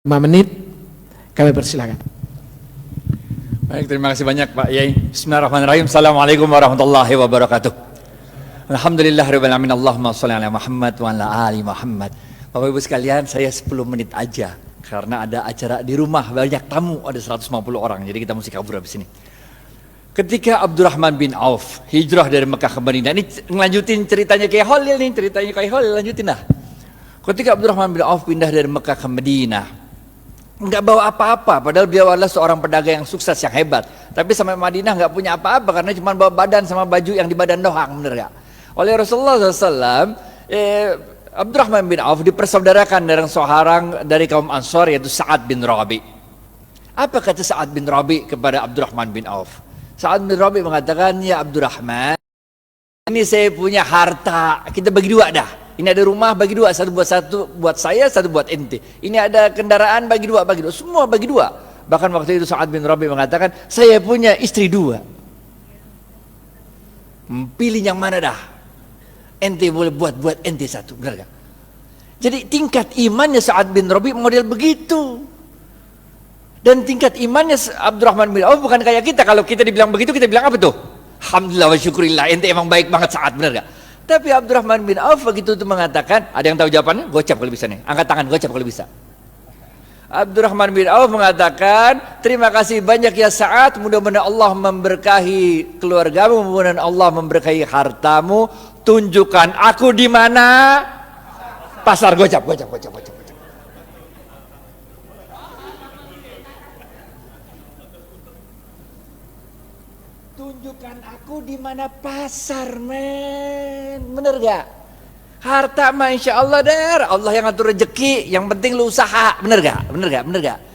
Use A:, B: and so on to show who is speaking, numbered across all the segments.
A: 5 menit kami persilakan.
B: Baik, terima kasih banyak Pak Yai. Bismillahirrahmanirrahim. Assalamualaikum warahmatullahi wabarakatuh. Alhamdulillahirabbil alamin. Allahumma shalli ala Muhammad wa ala ali Muhammad. Bapak Ibu sekalian, saya 10 menit aja karena ada acara di rumah, banyak tamu, ada 150 orang. Jadi kita mesti kabur habis ini. Ketika Abdurrahman bin Auf hijrah dari Mekah ke Madinah, ini ngelanjutin ceritanya kayak Khalil nih, ceritanya kayak Khalil, lanjutin dah. Ketika Abdurrahman bin Auf pindah dari Mekah ke Madinah, nggak bawa apa-apa, padahal beliau adalah seorang pedagang yang sukses, yang hebat. Tapi sampai Madinah nggak punya apa-apa karena cuma bawa badan sama baju yang di badan doang, bener gak? Oleh Rasulullah SAW, Abdurrahman bin Auf dipersaudarakan dengan seorang dari kaum Ansor, yaitu Sa'ad bin Rabi. Apa kata Sa'ad bin Rabi kepada Abdurrahman bin Auf? Sa'ad bin Rabi mengatakan, ya Abdurrahman, ini saya punya harta, kita bagi dua dah. Ini ada rumah, bagi dua, satu buat saya, satu buat ente. Ini ada kendaraan, bagi dua, semua bagi dua. Bahkan waktu itu Sa'ad bin Rabi mengatakan, saya punya istri 2. Pilih yang mana dah? Ente boleh buat ente 1, benar gak? Jadi tingkat imannya Sa'ad bin Rabi model begitu. Dan tingkat imannya Abdurrahman bin Auf bukan kayak kita. Kalau kita dibilang begitu, kita bilang apa tuh? Alhamdulillah wa syukurillah, ente emang baik banget Sa'ad, benar gak? Tapi Abdurrahman bin Auf begitu itu mengatakan, ada yang tahu jawabannya? Gocap kalau bisa nih, angkat tangan, gocap kalau bisa. Abdurrahman bin Auf mengatakan, terima kasih banyak ya Sa'ad, mudah-mudahan Allah memberkahi keluargamu, mudah-mudahan Allah memberkahi hartamu. Tunjukkan aku di mana? Pasar. Gocap. Tunjukkan aku di mana pasar, men. Bener gak? Harta mah insya Allah der, Allah yang ngatur rezeki, yang penting lu usaha. Bener gak?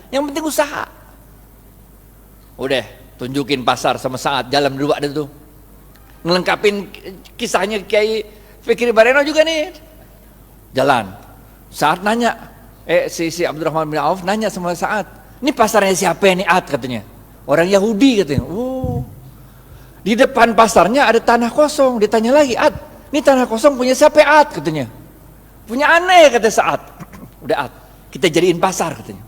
B: Yang penting usaha. Udah, tunjukin pasar sama Sa'ad, jalan berdua ada tuh. Ngelengkapin kisahnya Kiai Fikri Bareno juga nih. Jalan. Sa'ad nanya, si Abdurrahman bin Auf nanya sama Sa'ad, ini pasarnya siapa ini Ad katanya? Orang Yahudi katanya. Di depan pasarnya ada tanah kosong. Ditanya lagi, Ad, ini tanah kosong punya siapa Ad katanya? Punya aneh kata Sa'ad. Udah Ad, kita jadiin pasar katanya.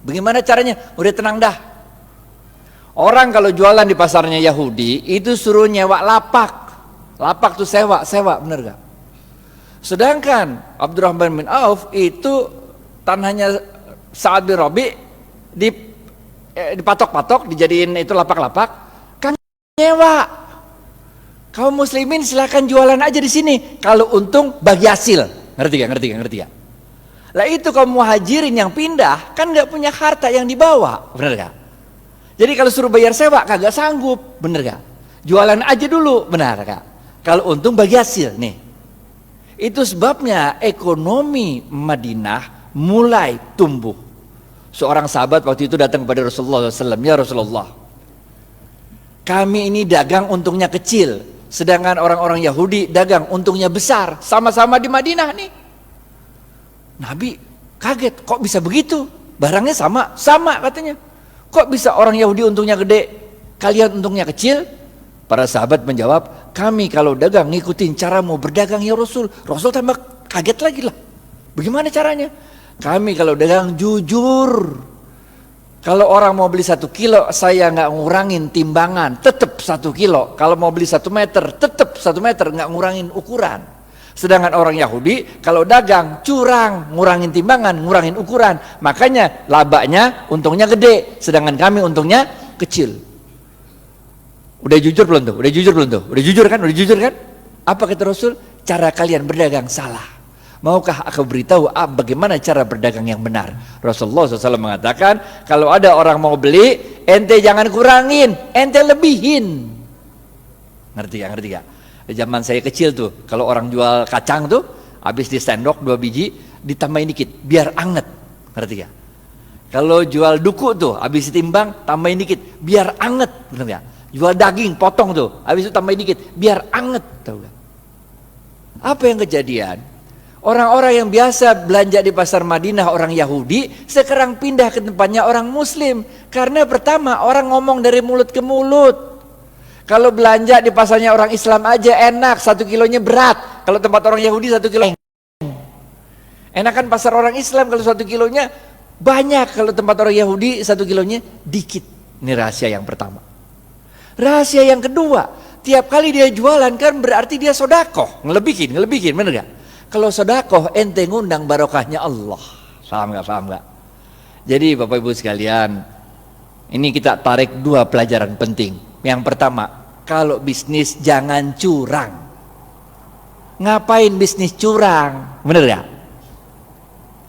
B: Bagaimana caranya? Udah tenang dah. Orang kalau jualan di pasarnya Yahudi itu suruh nyewa lapak. Lapak tuh sewa, bener gak? Sedangkan Abdurrahman bin Auf itu tanahnya Sa'ad bin Rabi dipatok-patok, dijadiin itu lapak-lapak. Kan nyewa. Kaum muslimin silakan jualan aja di sini. Kalau untung bagi hasil. Ngerti gak? Lah itu kaum muhajirin yang pindah kan nggak punya harta yang dibawa, bener gak? Jadi kalau suruh bayar sewa kagak sanggup, bener gak? Jualan aja dulu, benar gak? Kalau untung bagi hasil nih. Itu sebabnya ekonomi Madinah mulai tumbuh. Seorang sahabat waktu itu datang kepada Rasulullah SAW, ya Rasulullah, kami ini dagang untungnya kecil, sedangkan orang-orang Yahudi dagang untungnya besar, sama-sama di Madinah nih. Nabi kaget, kok bisa begitu? Barangnya sama katanya. Kok bisa orang Yahudi untungnya gede, kalian untungnya kecil? Para sahabat menjawab, kami kalau dagang ngikutin caramu berdagang ya Rasul. Rasul tambah kaget lagi lah. Bagaimana caranya? Kami kalau dagang jujur. Kalau orang mau beli 1 kilo, saya nggak ngurangin timbangan, tetap 1 kilo. Kalau mau beli 1 meter, tetap 1 meter, nggak ngurangin ukuran. Sedangkan orang Yahudi kalau dagang curang, ngurangin timbangan, ngurangin ukuran. Makanya labanya untungnya gede, sedangkan kami untungnya kecil. Udah jujur belum tuh? Udah jujur kan? Apa kata Rasul? Cara kalian berdagang salah. Maukah aku beritahu bagaimana cara berdagang yang benar? Rasulullah SAW mengatakan, kalau ada orang mau beli, ente jangan kurangin, ente lebihin. Ngerti gak? Zaman saya kecil tuh, kalau orang jual kacang tuh, habis di sendok 2 biji, ditambahin dikit, biar anget. Ngerti gak? Kalau jual duku tuh, habis ditimbang, tambahin dikit, biar anget. Bener gak? Jual daging, potong tuh, habis itu tambahin dikit, biar anget. Tahu gak? Apa yang kejadian? Orang-orang yang biasa belanja di pasar Madinah, orang Yahudi, sekarang pindah ke tempatnya orang Muslim. Karena pertama, orang ngomong dari mulut ke mulut. Kalau belanja di pasarnya orang Islam aja enak, 1 kilonya berat. Kalau tempat orang Yahudi 1 kilo. Enakan pasar orang Islam kalau 1 kilonya Banyak kalau tempat orang Yahudi 1 kilonya dikit. Ini rahasia yang pertama. Rahasia yang kedua, tiap kali dia jualan kan berarti dia sodakoh, ngelebihin, bener gak? Kalau sodakoh ente ngundang barokahnya Allah. Paham gak? Jadi Bapak Ibu sekalian, ini kita tarik 2 pelajaran penting. Yang pertama, kalau bisnis jangan curang. Ngapain bisnis curang? Bener gak?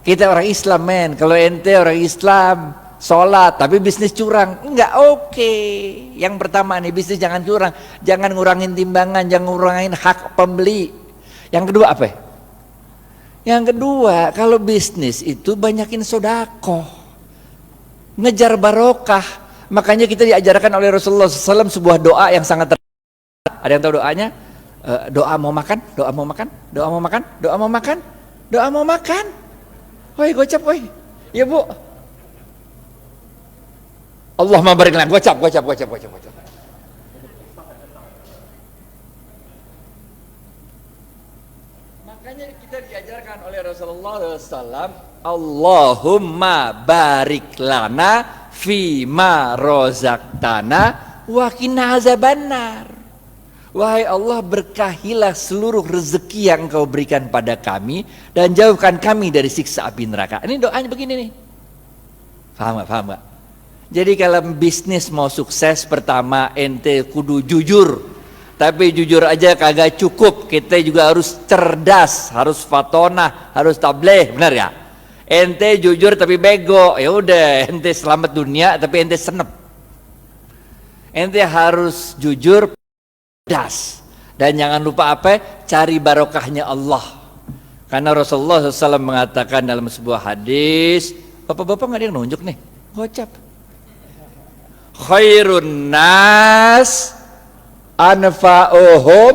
B: Kita orang Islam men, kalau ente orang Islam sholat tapi bisnis curang, enggak oke. Yang pertama nih, bisnis jangan curang, jangan ngurangin timbangan, jangan ngurangin hak pembeli. Yang kedua apa? Yang kedua, kalau bisnis itu banyakin sodakoh, ngejar barokah. Makanya kita diajarkan oleh Rasulullah SAW sebuah doa yang sangat terkenal. Ada yang tahu doanya? Doa mau makan, doa mau makan, doa mau makan, doa mau makan, doa mau makan. Woi gocap woi, ya bu. Allahumma barik lana, gocap. Makanya kita diajarkan oleh Rasulullah SAW, Allahumma barik lana fima rozaqtana wa qina azabannar. Wahai Allah, berkahilah seluruh rezeki yang Engkau berikan pada kami dan jauhkan kami dari siksa api neraka. Ini doanya begini nih. Paham gak? Jadi kalau bisnis mau sukses, pertama ente kudu jujur. Tapi jujur aja kagak cukup, kita juga harus cerdas, harus fatonah, harus tableh, benar ya? Ente jujur tapi bego, ya udah ente selamat dunia tapi ente senep. Ente harus jujur, cerdas, dan jangan lupa apa? Cari barokahnya Allah. Karena Rasulullah SAW mengatakan dalam sebuah hadis, bapak-bapak nggak ada yang nunjuk nih, gocap. Khairun nas anfa'uhum,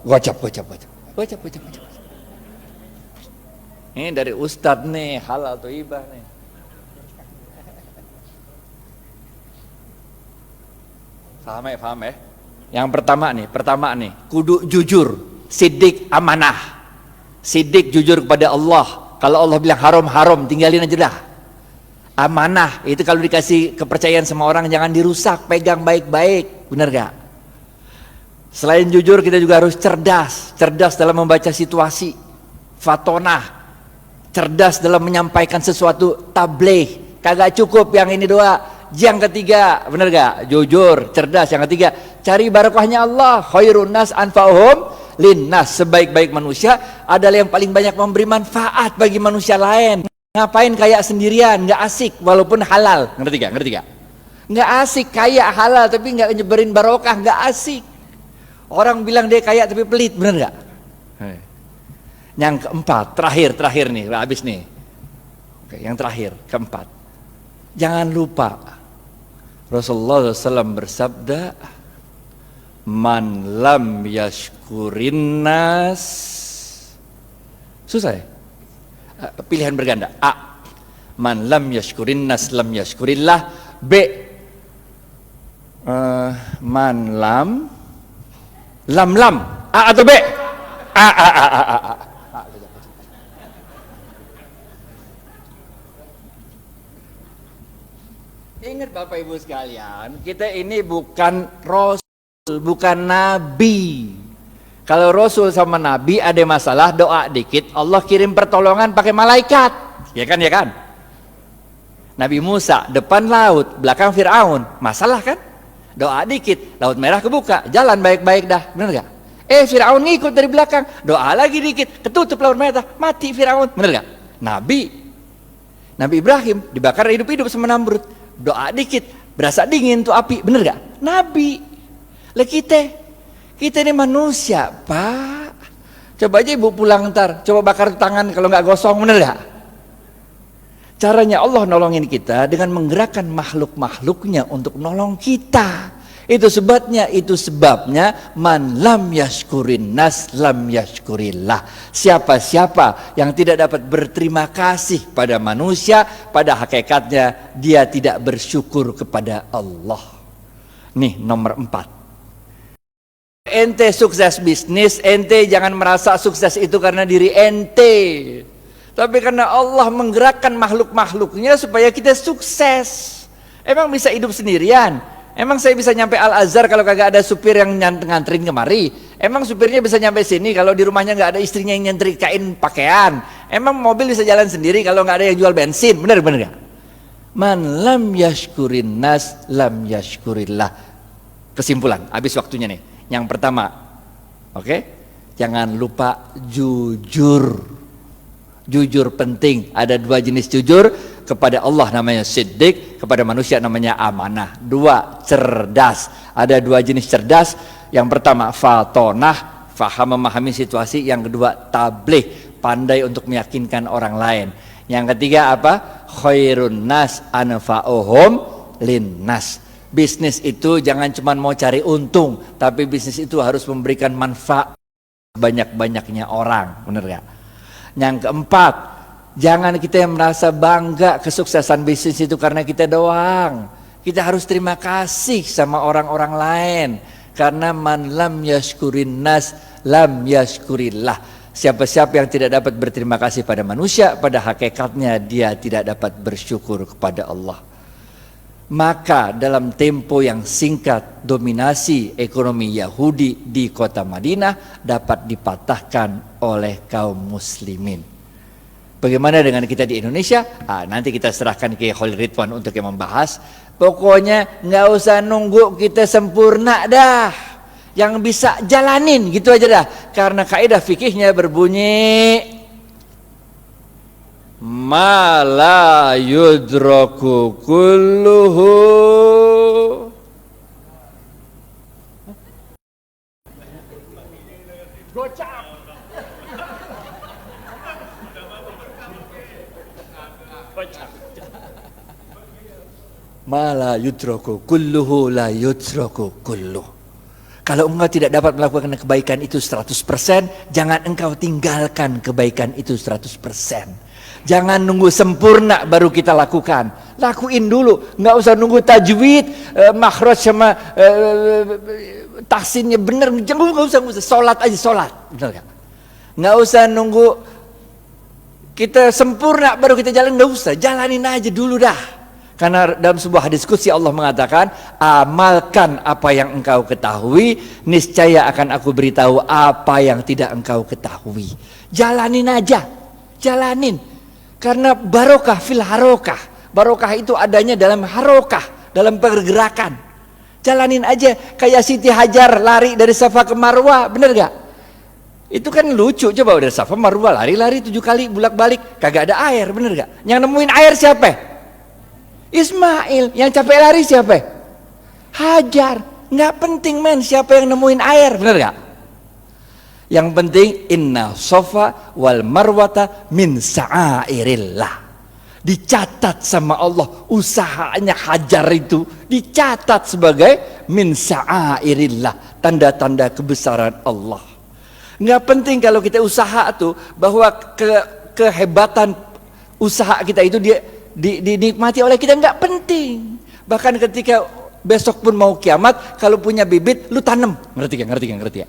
B: gocap. Ini dari Ustadz nih, halal thayyibah nih. Paham ya? Yang pertama nih, kudu jujur, sidik amanah. Sidik jujur kepada Allah. Kalau Allah bilang haram, tinggalin aja dah. Amanah, itu kalau dikasih kepercayaan sama orang jangan dirusak, pegang baik-baik, benar gak? Selain jujur kita juga harus cerdas dalam membaca situasi, fatonah, cerdas dalam menyampaikan sesuatu, tabligh. Kagak cukup yang ini doa. Yang ketiga, benar gak? Jujur, cerdas. Yang ketiga, cari barokahnya Allah. Khairun nas anfa'uhum linnas. Sebaik-baik manusia adalah yang paling banyak memberi manfaat bagi manusia lain. Ngapain kaya sendirian, gak asik walaupun halal. Ngerti gak? Gak asik kaya halal tapi gak nyebarin barokah, gak asik. Orang bilang dia kaya tapi pelit, benar gak? Yang keempat, terakhir nih, habis nih. Oke, yang terakhir, keempat. Jangan lupa Rasulullah SAW bersabda, man lam yashkurin nas. Susah ya? Pilihan berganda. A, man lam yashkurin nas lam yashkurillah. B, man lam. A atau B? A. Ingat Bapak Ibu sekalian, kita ini bukan Rasul, bukan Nabi. Kalau Rasul sama Nabi ada masalah, doa dikit, Allah kirim pertolongan pakai malaikat. Ya kan? Nabi Musa, depan laut, belakang Fir'aun, masalah kan? Doa dikit, laut merah kebuka, jalan baik-baik dah, bener gak? Fir'aun ngikut dari belakang, doa lagi dikit, ketutup laut merah, mati Fir'aun, bener gak? Nabi Ibrahim dibakar hidup-hidup sama Namrud, doa dikit, berasa dingin tuh api, bener gak? Nabi. Lah kita ini manusia, Pak. Coba aja ibu pulang ntar, coba bakar tangan kalau nggak gosong, bener gak? Caranya Allah nolongin kita dengan menggerakkan makhluk-makhluknya untuk nolong kita. Itu sebabnya man lam yashkurin nas lam yashkurillah. Siapa-siapa yang tidak dapat berterima kasih pada manusia, pada hakikatnya dia tidak bersyukur kepada Allah. Nih nomor 4. Ente sukses bisnis, ente jangan merasa sukses itu karena diri ente. Tapi karena Allah menggerakkan makhluk-makhluknya supaya kita sukses. Emang bisa hidup sendirian? Emang saya bisa nyampe Al-Azhar kalau kagak ada supir yang nganterin kemari? Emang supirnya bisa nyampe sini kalau di rumahnya nggak ada istrinya yang nyetrikain pakaian? Emang mobil bisa jalan sendiri kalau nggak ada yang jual bensin? Bener nggak? Man lam yashkurin nas lam yashkurillah. Kesimpulan, habis waktunya nih. Yang pertama, oke? Jangan lupa jujur. Jujur penting. Ada 2 jenis jujur. Kepada Allah namanya siddiq, kepada manusia namanya amanah. 2, cerdas. Ada 2 jenis cerdas. Yang pertama fatonah, faham memahami situasi. Yang kedua tabligh, pandai untuk meyakinkan orang lain. Yang ketiga apa? Khairun nas anfa'uhum linnas. Bisnis itu jangan cuma mau cari untung, tapi bisnis itu harus memberikan manfaat banyak-banyaknya orang. Bener gak? Yang keempat, jangan kita yang merasa bangga kesuksesan bisnis itu karena kita doang. Kita harus terima kasih sama orang-orang lain. Karena man lam yashkurin nas lam yashkurillah. Siapa-siapa yang tidak dapat berterima kasih pada manusia, pada hakikatnya dia tidak dapat bersyukur kepada Allah. Maka dalam tempo yang singkat, dominasi ekonomi Yahudi di kota Madinah dapat dipatahkan oleh kaum muslimin. Bagaimana dengan kita di Indonesia? Nanti kita serahkan ke Khalil Ridwan untuk yang membahas. Pokoknya nggak usah nunggu kita sempurna dah. Yang bisa jalanin gitu aja dah. Karena kaidah fikihnya berbunyi ma la yudraku kulluhu gocap. Ma la yudraku kulluhu la yudraku kulluh. Kalau engkau tidak dapat melakukan kebaikan itu 100%, jangan engkau tinggalkan kebaikan itu 100%. Jangan nunggu sempurna baru kita lakukan. Lakuin dulu, nggak usah nunggu tajwid, makhraj sama tahsinnya bener. Nggak usah, sholat aja sholat, bener gak? Nggak usah nunggu kita sempurna baru kita jalan, nggak usah, jalanin aja dulu dah. Karena dalam sebuah hadis qudsi Allah mengatakan, amalkan apa yang engkau ketahui, niscaya akan aku beritahu apa yang tidak engkau ketahui. Jalanin aja, jalanin. Karena barokah fil harokah. Barokah itu adanya dalam harokah, dalam pergerakan. Jalanin aja, kayak Siti Hajar lari dari Safa ke Marwah, bener gak? Itu kan lucu, coba dari Safa Marwah lari-lari 7 kali bolak-balik, kagak ada air, bener gak? Yang nemuin air siapa? Ismail. Yang capek lari siapa? Hajar. Nggak penting men siapa yang nemuin air, bener gak? Yang penting inna sofa wal marwata min sa'airillah. Dicatat sama Allah usahanya Hajar itu, dicatat sebagai min sa'airillah, tanda-tanda kebesaran Allah. Nggak penting kalau kita usaha tuh bahwa kehebatan usaha kita itu dinikmati oleh kita, nggak penting. Bahkan ketika besok pun mau kiamat, kalau punya bibit lu tanam, ngerti ya?